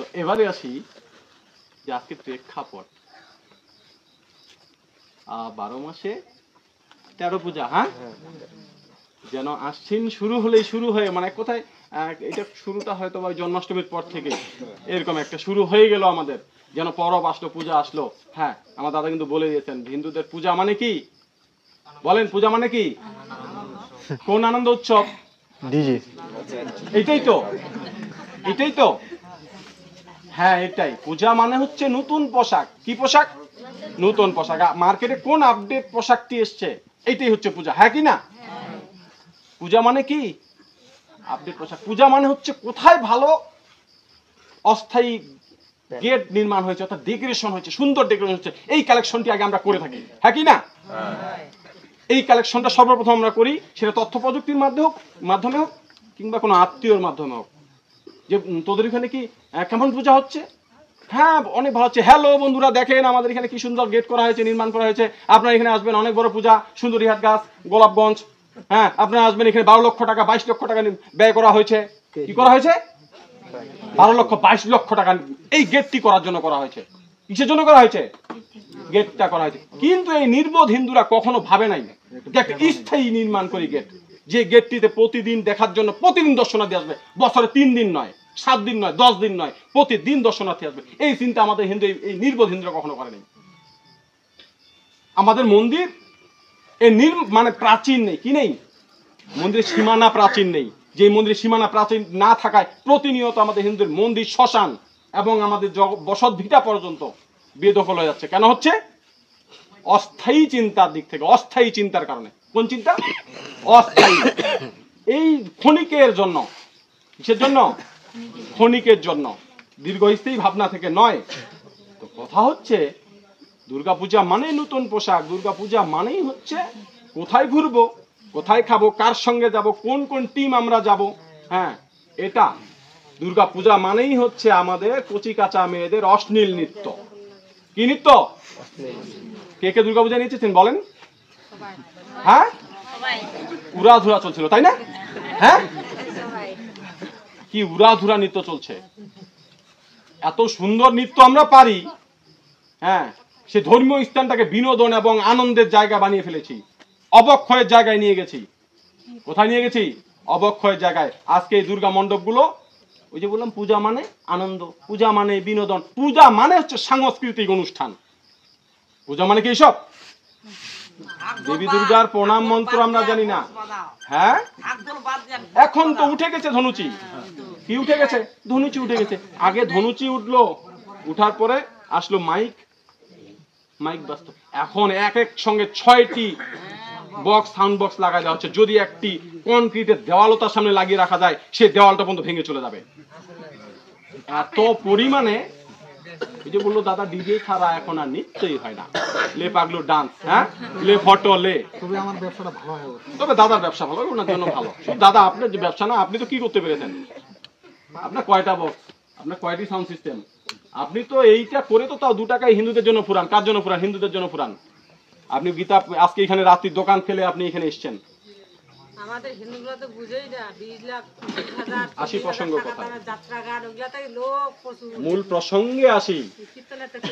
তো এবারে আসি যে আজকে প্রেক্ষাপট 12 মাসে 13 পূজা। হ্যাঁ, যেন আশ্বিন শুরু হলেই শুরু হয়ে মানে কোথায় এটা শুরুটা হয়তো ওই জন্মাষ্টমীর পর থেকে এরকম একটা শুরু হয়ে গেল আমাদের, যেন পরব আসলো, পূজা আসলো। হ্যাঁ, আমার দাদা কিন্তু বলে দিয়েছেন হিন্দুদের পূজা মানে কি, বলেন পূজা মানে কি? কোন আনন্দ উৎসব? এটাই তো, এটাই তো। হ্যাঁ এটাই, পূজা মানে হচ্ছে নতুন পোশাক। কি পোশাক? নতুন পোশাক। মার্কেটে কোন আপডেট পোশাকটি এসছে এইটাই হচ্ছে পূজা। হ্যাঁ কি না? পূজা মানে কি? আপডেট পোশাক। পূজা মানে হচ্ছে কোথায় ভালো অস্থায়ী গেট নির্মাণ হয়েছে, অর্থাৎ ডেকোরেশন হয়েছে, সুন্দর ডেকোরেশন হচ্ছে, এই কালেকশনটি আগে আমরা করে থাকি। হ্যাঁ কি না? এই কালেকশনটা সর্বপ্রথম আমরা করি, সেটা তথ্য প্রযুক্তির মাধ্যমে হোক কিংবা কোনো আত্মীয়র মাধ্যমে হোক। যে তোদের এখানে কি কেমন পূজা হচ্ছে? হ্যাঁ অনেক ভালো হচ্ছে। হ্যালো বন্ধুরা, দেখেন আমাদের এখানে কি সুন্দর গেট করা হয়েছে, নির্মাণ করা হয়েছে। আপনারা এখানে আসবেন, অনেক বড় পূজা, সুন্দরীহাট গাছ, গোলাপগঞ্জ। হ্যাঁ আপনারা আসবেন, এখানে 12 লক্ষ টাকা 22 লক্ষ টাকা ব্যয় করা হয়েছে। কি করা হয়েছে? 12 লক্ষ 22 লক্ষ টাকা এই গেটটি করার জন্য করা হয়েছে। কিসের জন্য করা হয়েছে? গেটটা করা হয়েছে। কিন্তু এই নির্বোধ হিন্দুরা কখনো ভাবে নাই যে একটা স্থায়ী নির্মাণ করি গেট, যে গেটটিতে প্রতিদিন দেখার জন্য প্রতিদিন দর্শনার্থী আসবে, বছরে 3 দিন নয়, 7 দিন নয়, 10 দিন নয়, প্রতিদিন দর্শনার্থী আসবে। এই চিন্তা আমাদের হিন্দু, এই নির্বোধ হিন্দুরা কখনো করে নাই। আমাদের মন্দির মানে প্রাচীন নেই। কি নেই? মন্দিরের সীমানা প্রাচীন নেই। যে মন্দিরের সীমানা প্রাচীন না থাকায় প্রতিনিয়ত আমাদের হিন্দুদের মন্দির, শ্মশান এবং আমাদের বসত ভিটা পর্যন্ত বেদখল হয়ে যাচ্ছে। কেন হচ্ছে? অস্থায়ী চিন্তার দিক থেকে, অস্থায়ী চিন্তার কারণে। কোন চিন্তা? অস্থায়ী। এই ক্ষণিকের জন্য। কিসের জন্য? ক্ষণিকের জন্য, দীর্ঘস্থায়ী ভাবনা থেকে নয়। তো কথা হচ্ছে দুর্গাপূজা মানেই নতুন পোশাক, দুর্গাপূজা মানেই হচ্ছে কোথায় ঘুরবো, কোথায় খাবো, কার সঙ্গে যাব, কোন কোন টিম আমরা যাব। হ্যাঁ, এটা দুর্গাপূজা মানেই হচ্ছে আমাদের কচি কাঁচা মেয়েদের অশ্লীল নৃত্য। কি নৃত্য? কে কে দুর্গাপূজা নিয়েছেন বলেন? হ্যাঁ, উড়াধুরা চলছিল তাই না? হ্যাঁ, কি উড়াধুরা নৃত্য চলছে। এত সুন্দর নৃত্য আমরা পারি। হ্যাঁ, সে ধর্মীয় স্থানটাকে বিনোদন এবং আনন্দের জায়গা বানিয়ে ফেলেছি, অবক্ষয়ের জায়গায় নিয়ে গেছি। কোথায় নিয়ে গেছি? অবক্ষয়ের জায়গায়। আজকে এই দুর্গা মণ্ডপগুলো, ওই যে বললাম পূজা মানে আনন্দ, পূজা মানে বিনোদন, পূজা মানে হচ্ছে সাংস্কৃতিক অনুষ্ঠান। পূজা মানে কি সব? দেবী দুর্গার প্রণাম মন্ত্র আমরা জানি না। হ্যাঁ, এখন তো উঠে গেছে ধনুচি। কি উঠে গেছে? ধনুচি উঠে গেছে। আগে ধনুচি উঠলো, উঠার পরে আসলো মাইক, মাইক বাজতো। এখন এক এক সঙ্গে 6টি বক্স, সাউন্ড বক্স লাগাই দেওয়া হচ্ছে। যদি একটি কনক্রিটের দেওয়ালও তার সামনে লাগিয়ে রাখা যায়, সে দেওয়ালটা পর্যন্ত ভেঙে চলে যাবে। এত পরিমাণে, এই যে বললো দাদা ডিজে ছাড়া এখন আর নৃত্যই হয় না, লে পাগলু ডান্স। হ্যাঁ, লে ফটো লে। তবে আমার ব্যবসাটা ভালো হয়, তবে দাদার ব্যবসা ভালো, ওনার জন্য ভালো। দাদা আপনার যে ব্যবসা না, আপনি তো কি করতে পেরেছেন? আপনার কয়টা বক্স, আপনার কয়টি সাউন্ড সিস্টেম, আপনি তো এইটা করে তো তাও 2 টাকায় হিন্দুদের জন্য ফুরান। কার জন্য ফুরান? হিন্দুদের জন্য ফুরান। আপনি গীতা আজকে এখানে রাত্রির দোকান ফেলে আপনি এখানে এসেছেন। আমাদের হিন্দুগুলো তো বুঝেই না, 20 লাখ 20,000 আসি প্রসঙ্গ কথা, যাত্রা গান ওগুলাতে লোক প্রচুর। মূল প্রসঙ্গে আসি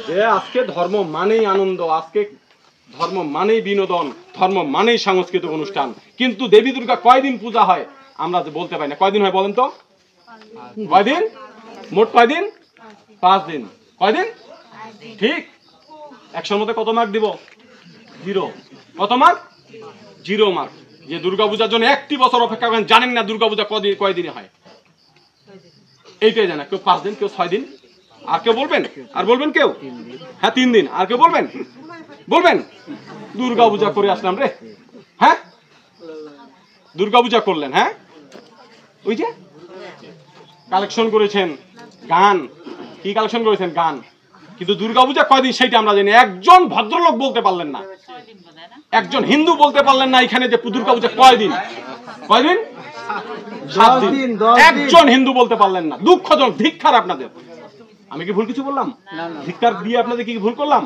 যে আজকে ধর্ম মানেই আনন্দ, আজকে ধর্ম মানেই বিনোদন, ধর্ম মানেই সাংস্কৃতিক অনুষ্ঠান। কিন্তু দেবী দুর্গা কয়দিন পূজা হয় আমরা বলতে পারি না। কয়দিন হয় বলেন তো? কয়দিন? মোট কয়দিন? 5 দিন। কয়দিন? ঠিক। 100-র মধ্যে কত মার্ক দিব? 0। কত মার্ক? 0 মার্ক। যে দুর্গাপূজার জন্য 1টি বছর অপেক্ষা করেন, জানেন না দুর্গাপূজা কয়দিনে হয়? এইটাই জানা। কেউ 5 দিন, কেউ 6 দিন। আর কেউ বলবেন? আর বলবেন কেউ? হ্যাঁ 3 দিন। আর কেউ বলবেন? বলবেন? দুর্গাপূজা করে আসলাম রে। হ্যাঁ, দুর্গাপূজা করলেন। হ্যাঁ, ওই যে কালেকশন করেছেন গান। কি কালেকশন করেছেন? গান। কিন্তু দুর্গাপূজা কয়দিন সেইটা আমরা জানি। একজন ভদ্রলোক বলতে পারলেন না, একজন হিন্দু বলতে পারলেন না এখানে যে দুর্গাপূজা কয়দিন? কয়দিন? 7 দিন। একজন হিন্দু বলতে পারলেন না। দুঃখজনক, ধিক্কার আপনাদের। আমি কি ভুল কিছু বললাম? ধিক্কার দিয়ে আপনাদের কি ভুল করলাম?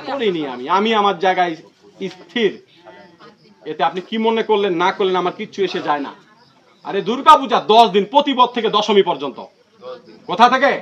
করিনি। আমি আমার জায়গায় স্থির। এতে আপনি কি মনে করলেন না করলেন আমার কিচ্ছু এসে যায় না। আরে দুর্গাপূজা 10 দিন, প্রতিপদ থেকে দশমী পর্যন্ত। কোথা থেকে?